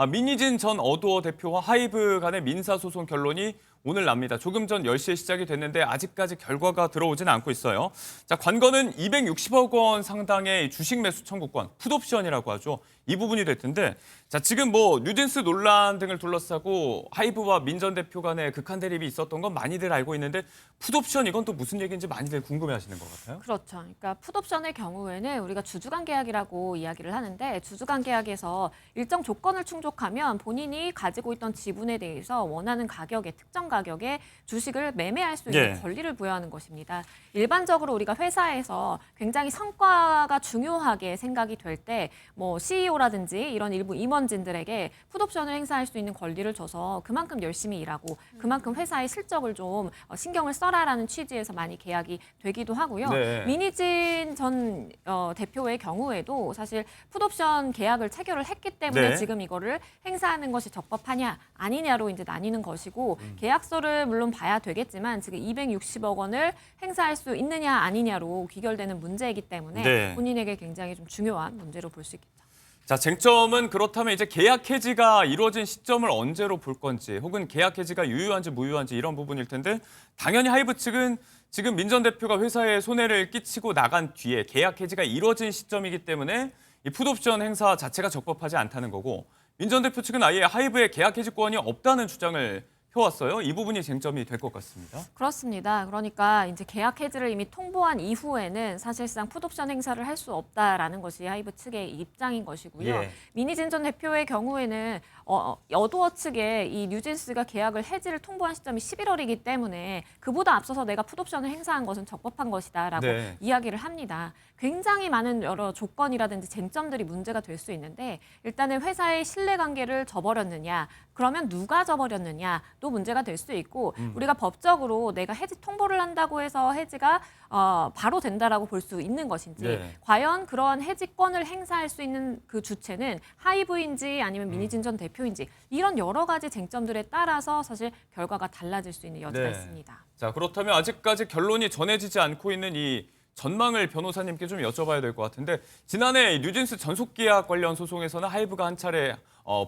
민희진 전 어도어 대표와 하이브 간의 민사소송 결론이 오늘 납니다. 조금 전 10시에 시작이 됐는데 아직까지 결과가 들어오지는 않고 있어요. 자, 관건은 260억 원 상당의 주식 매수 청구권, 풋옵션이라고 하죠. 이 부분이 될 텐데, 자, 지금 뉴진스 논란 등을 둘러싸고 하이브와 민 전 대표 간의 극한 대립이 있었던 건 많이들 알고 있는데 풋옵션 이건 또 무슨 얘기인지 많이들 궁금해하시는 것 같아요. 그렇죠. 그러니까 풋옵션의 경우에는 우리가 주주간 계약이라고 이야기를 하는데 주주간 계약에서 일정 조건을 충족하면 본인이 가지고 있던 지분에 대해서 원하는 가격에 특정 가격에 주식을 매매할 수 있는 예. 권리를 부여하는 것입니다. 일반적으로 우리가 회사에서 굉장히 성과가 중요하게 생각이 될 때 CEO라든지 이런 일부 임원진들에게 풋옵션을 행사할 수 있는 권리를 줘서 그만큼 열심히 일하고 그만큼 회사의 실적을 좀 신경을 써라라는 취지에서 많이 계약이 되기도 하고요. 네. 민희진 전 대표의 경우에도 사실 풋옵션 계약을 체결을 했기 때문에 네. 지금 이거를 행사하는 것이 적법하냐 아니냐로 이제 나뉘는 것이고 계약서를 물론 봐야 되겠지만 지금 260억 원을 행사할 수 있느냐 아니냐로 귀결되는 문제이기 때문에 네. 본인에게 굉장히 좀 중요한 문제로 볼 수 있겠죠. 자, 쟁점은 그렇다면 이제 계약 해지가 이루어진 시점을 언제로 볼 건지 혹은 계약 해지가 유효한지 무효한지 이런 부분일 텐데 당연히 하이브 측은 지금 민 전 대표가 회사에 손해를 끼치고 나간 뒤에 계약 해지가 이루어진 시점이기 때문에 이 풋옵션 행사 자체가 적법하지 않다는 거고 민 전 대표 측은 아예 하이브의 계약 해지권이 없다는 주장을 펴왔어요. 이 부분이 쟁점이 될 것 같습니다. 그렇습니다. 그러니까 이제 계약 해지를 이미 통보한 이후에는 사실상 풋옵션 행사를 할 수 없다라는 것이 하이브 측의 입장인 것이고요. 예. 민희진 전 대표의 경우에는 어도어 측에 이 뉴진스가 계약을 해지를 통보한 시점이 11월이기 때문에 그보다 앞서서 내가 풋옵션을 행사한 것은 적법한 것이다라고 네. 이야기를 합니다. 굉장히 많은 여러 조건이라든지 쟁점들이 문제가 될 수 있는데 일단은 회사의 신뢰관계를 저버렸느냐 그러면 누가 저버렸느냐도 문제가 될 수 있고 우리가 법적으로 내가 해지 통보를 한다고 해서 해지가 바로 된다라고 볼 수 있는 것인지 네. 과연 그러한 해지권을 행사할 수 있는 그 주체는 하이브인지 아니면 민희진 전 대표인지 이런 여러 가지 쟁점들에 따라서 사실 결과가 달라질 수 있는 여지가 네. 있습니다. 자, 그렇다면 아직까지 결론이 전해지지 않고 있는 이 전망을 변호사님께 좀 여쭤봐야 될 것 같은데 지난해 뉴진스 전속계약 관련 소송에서는 하이브가 한 차례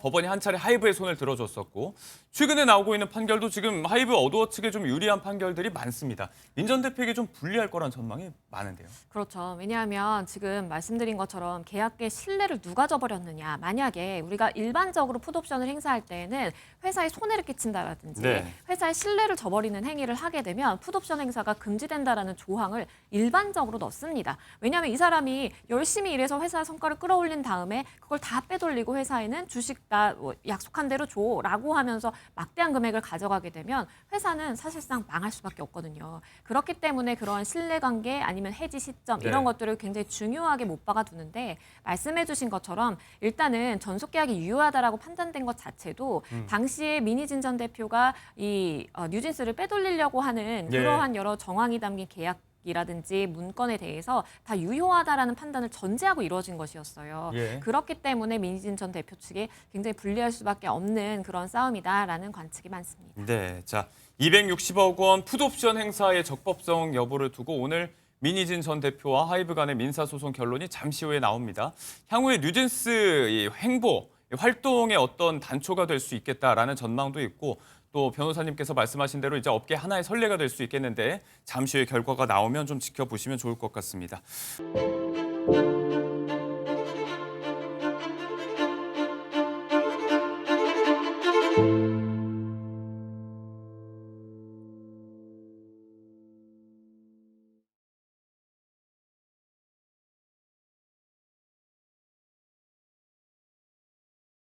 법원이 한 차례 하이브의 손을 들어줬었고 최근에 나오고 있는 판결도 지금 하이브 어도어 측에 좀 유리한 판결들이 많습니다. 민 전 대표에게 좀 불리할 거란 전망이 많은데요. 그렇죠. 왜냐하면 지금 말씀드린 것처럼 계약의 신뢰를 누가 저버렸느냐. 만약에 우리가 일반적으로 풋옵션을 행사할 때에는 회사에 손해를 끼친다라든지 네. 회사의 신뢰를 저버리는 행위를 하게 되면 풋옵션 행사가 금지된다라는 조항을 일반적으로 넣습니다. 왜냐하면 이 사람이 열심히 일해서 회사 성과를 끌어올린 다음에 그걸 다 빼돌리고 회사에는 주식 나 약속한 대로 줘라고 하면서 막대한 금액을 가져가게 되면 회사는 사실상 망할 수밖에 없거든요. 그렇기 때문에 그러한 신뢰관계 아니면 해지 시점 네. 이런 것들을 굉장히 중요하게 못 박아두는데 말씀해 주신 것처럼 일단은 전속계약이 유효하다라고 판단된 것 자체도 당시에 민희진 전 대표가 이 뉴진스를 빼돌리려고 하는 예. 그러한 여러 정황이 담긴 계약이라든지 문건에 대해서 다 유효하다라는 판단을 전제하고 이루어진 것이었어요. 예. 그렇기 때문에 민희진 전 대표 측에 굉장히 불리할 수밖에 없는 그런 싸움이다라는 관측이 많습니다. 네, 자 260억 원 풋옵션 행사의 적법성 여부를 두고 오늘 민희진 전 대표와 하이브 간의 민사소송 결론이 잠시 후에 나옵니다. 향후에 뉴진스 이 행보, 활동의 어떤 단초가 될 수 있겠다라는 전망도 있고 또 변호사님께서 말씀하신 대로 이제 업계 하나의 선례가 될 수 있겠는데 잠시 후에 결과가 나오면 좀 지켜보시면 좋을 것 같습니다.